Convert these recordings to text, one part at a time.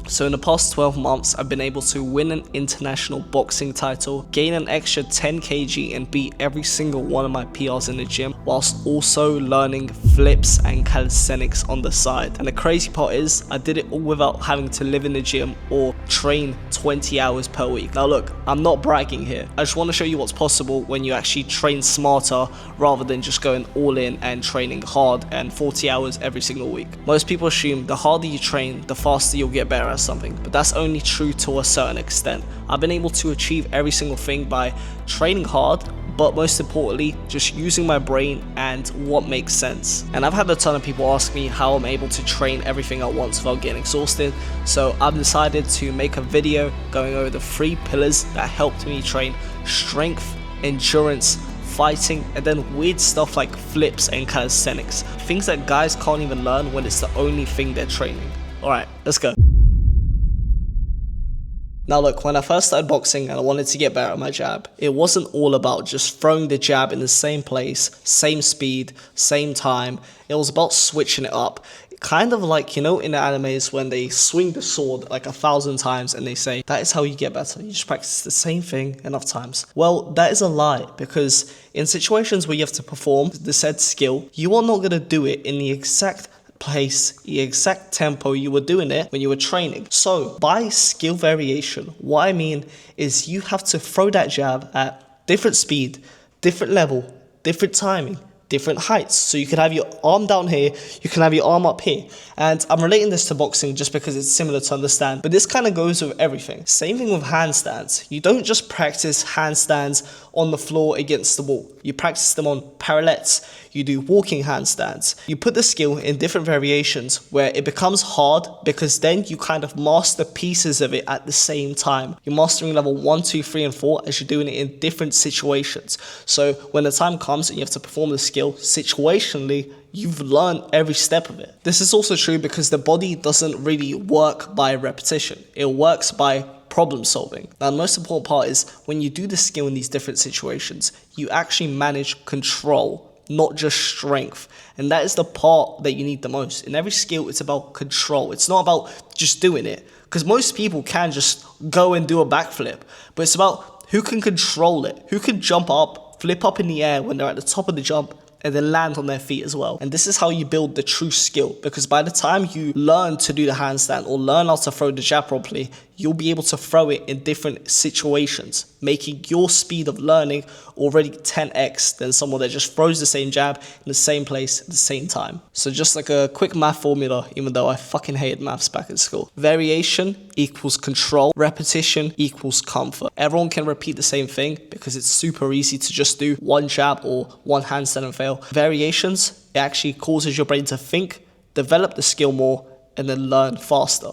So in the past 12 months, I've been able to win an international boxing title, gain an extra 10 kg and beat every single one of my PRs in the gym, whilst also learning flips and calisthenics on the side. And the crazy part is, I did it all without having to live in the gym or train 20 hours per week. Now look, I'm not bragging here. I just want to show you what's possible when you actually train smarter rather than just going all in and training hard and 40 hours every single week. Most people assume the harder you train, the faster you'll get better at something, but that's only true to a certain extent. I've been able to achieve every single thing by training hard, but most importantly, just using my brain and what makes sense. And I've had a ton of people ask me how I'm able to train everything at once without getting exhausted, so I've decided to make a video going over the 3 pillars that helped me train strength, endurance, fighting, and then weird stuff like flips and calisthenics. Things that guys can't even learn when it's the only thing they're training. Alright, let's go. Now look, when I first started boxing and I wanted to get better at my jab, it wasn't all about just throwing the jab in the same place, same speed, same time. It was about switching it up. Kind of like, you know, in the animes when they swing the sword like 1,000 times and they say, that is how you get better. You just practice the same thing enough times. Well, that is a lie, because in situations where you have to perform the said skill, you are not going to do it in the exact place, the exact tempo you were doing it when you were training. So by skill variation, what I mean is you have to throw that jab at different speed, different level, different timing, different heights. So you can have your arm down here, you can have your arm up here. And I'm relating this to boxing just because it's similar to understand, but this kind of goes with everything. Same thing with handstands. You don't just practice handstands on the floor against the wall. You practice them on parallettes. You do walking handstands. You put the skill in different variations where it becomes hard, because then you kind of master pieces of it at the same time. You're mastering level 1, 2, 3, and 4 as you're doing it in different situations. So when the time comes and you have to perform the skill situationally, you've learned every step of it. This is also true because the body doesn't really work by repetition. It works by problem solving. Now, the most important part is when you do the skill in these different situations, you actually manage control, not just strength. And that is the part that you need the most. In every skill, it's about control. It's not about just doing it, because most people can just go and do a backflip, but it's about who can control it, who can jump up, flip up in the air when they're at the top of the jump, and then land on their feet as well. And this is how you build the true skill, because by the time you learn to do the handstand or learn how to throw the jab properly, you'll be able to throw it in different situations, making your speed of learning already 10x than someone that just throws the same jab in the same place at the same time. So just like a quick math formula, even though I fucking hated maths back in school. Variation equals control, repetition equals comfort. Everyone can repeat the same thing because it's super easy to just do one jab or one handstand and fail. Variations, it actually causes your brain to think, develop the skill more, and then learn faster.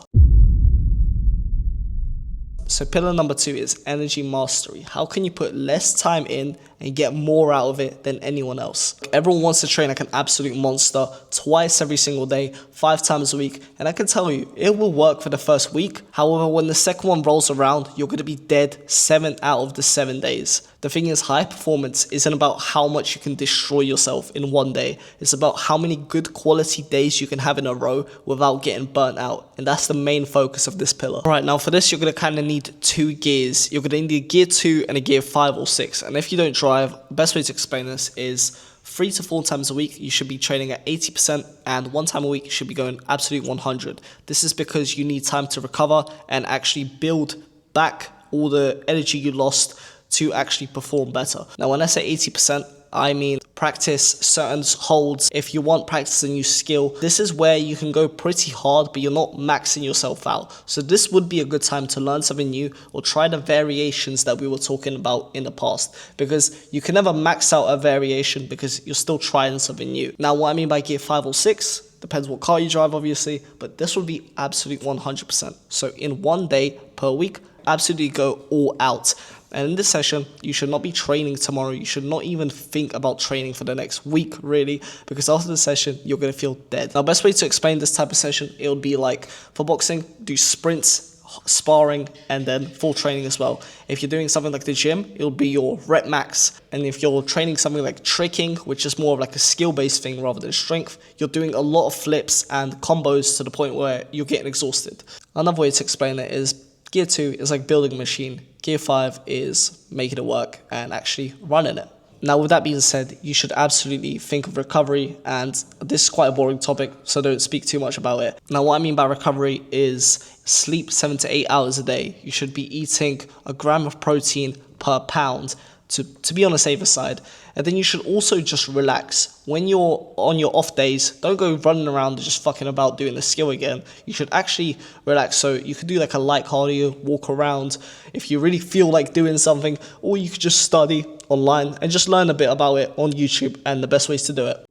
So pillar number 2 is energy mastery. How can you put less time in and get more out of it than anyone else? Everyone wants to train like an absolute monster twice every single day, 5 times a week. And I can tell you, it will work for the first week. However, when the second one rolls around, you're going to be dead 7 out of the 7 days. The thing is, high performance isn't about how much you can destroy yourself in one day. It's about how many good quality days you can have in a row without getting burnt out. And that's the main focus of this pillar. All right, now for this, you're going to kind of need 2 gears. You're going to need a gear 2 and a gear 5 or 6. And if you don't drive, the best way to explain this is 3 to 4 times a week, you should be training at 80%, and 1 time a week, you should be going absolute 100. This is because you need time to recover and actually build back all the energy you lost to actually perform better. Now, when I say 80%, I mean practice certain holds. If you want practice a new skill, this is where you can go pretty hard, but you're not maxing yourself out. So this would be a good time to learn something new or try the variations that we were talking about in the past, because you can never max out a variation because you're still trying something new. Now, what I mean by gear 5 or 6, depends what car you drive, obviously, but this would be absolute 100%. So in 1 day per week, absolutely go all out. And in this session, you should not be training tomorrow. You should not even think about training for the next week, really, because after the session, you're going to feel dead. Now, best way to explain this type of session, it would be like, for boxing, do sprints, sparring, and then full training as well. If you're doing something like the gym, it'll be your rep max. And if you're training something like tricking, which is more of like a skill-based thing rather than strength, you're doing a lot of flips and combos to the point where you're getting exhausted. Another way to explain it is gear 2 is like building a machine. Gear 5 is making it work and actually running it. Now, with that being said, you should absolutely think of recovery, and this is quite a boring topic, so don't speak too much about it. Now, what I mean by recovery is sleep 7 to 8 hours a day. You should be eating a gram of protein per pound to be on the safer side. And then you should also just relax. When you're on your off days, don't go running around just fucking about doing the skill again. You should actually relax. So you could do like a light cardio, walk around if you really feel like doing something, or you could just study online and just learn a bit about it on YouTube and the best ways to do it.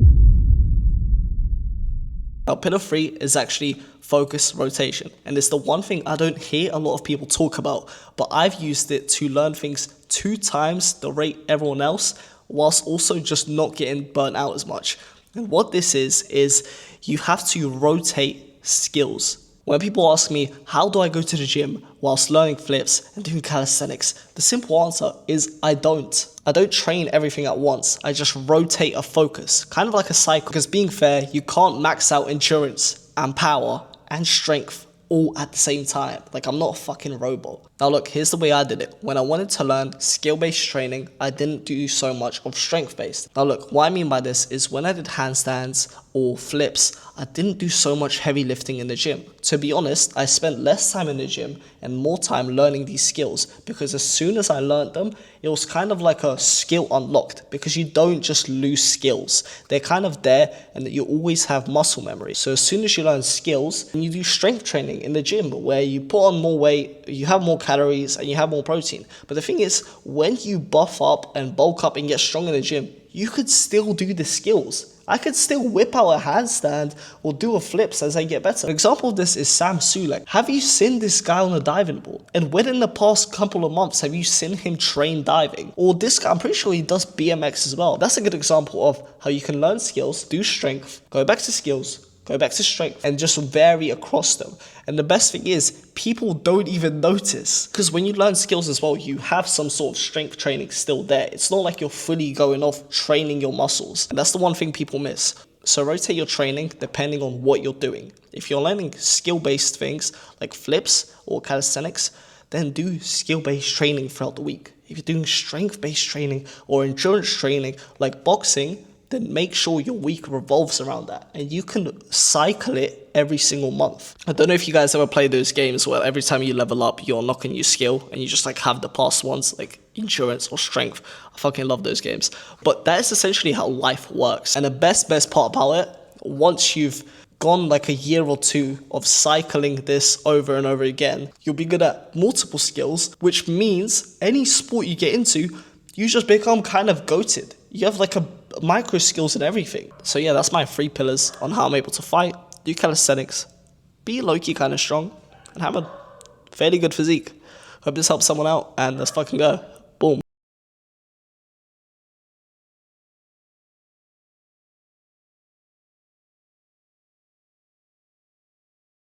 Now, pillar 3 is actually focus rotation, and it's the one thing I don't hear a lot of people talk about, but I've used it to learn things 2 times the rate everyone else, whilst also just not getting burnt out as much. And what this is you have to rotate skills. When people ask me, how do I go to the gym whilst learning flips and doing calisthenics? The simple answer is I don't. I don't train everything at once. I just rotate a focus, kind of like a cycle. Because being fair, you can't max out endurance and power and strength all at the same time. Like, I'm not a fucking robot. Now look, here's the way I did it. When I wanted to learn skill-based training, I didn't do so much of strength-based. Now look, what I mean by this is when I did handstands or flips, I didn't do so much heavy lifting in the gym. To be honest, I spent less time in the gym and more time learning these skills, because as soon as I learned them, it was kind of like a skill unlocked, because you don't just lose skills. They're kind of there, and you always have muscle memory. So as soon as you learn skills, and you do strength training in the gym where you put on more weight, you have more calories, and you have more protein. But the thing is, when you buff up and bulk up and get strong in the gym, you could still do the skills. I could still whip out a handstand or do a flips as I get better. An example of this is Sam Sulek. Have you seen this guy on a diving board? And when in the past couple of months have you seen him train diving? Or this guy, I'm pretty sure he does BMX as well. That's a good example of how you can learn skills, do strength, go back to skills, go back to strength, and just vary across them. And the best thing is, people don't even notice. Because when you learn skills as well, you have some sort of strength training still there. It's not like you're fully going off training your muscles. And that's the one thing people miss. So rotate your training depending on what you're doing. If you're learning skill-based things like flips or calisthenics, then do skill-based training throughout the week. If you're doing strength-based training or endurance training like boxing, then make sure your week revolves around that. And you can cycle it every single month. I don't know if you guys ever play those games where every time you level up, you unlock a new skill and you just like have the past ones, like endurance or strength. I fucking love those games. But that is essentially how life works. And the best part about it, once you've gone like a year or 2 of cycling this over and over again, you'll be good at multiple skills, which means any sport you get into, you just become kind of goated. You have like a micro skills and everything. So yeah, that's my 3 pillars on how I'm able to fight, do calisthenics, be low-key kind of strong, and have a fairly good physique. Hope this helps someone out, and let's fucking go.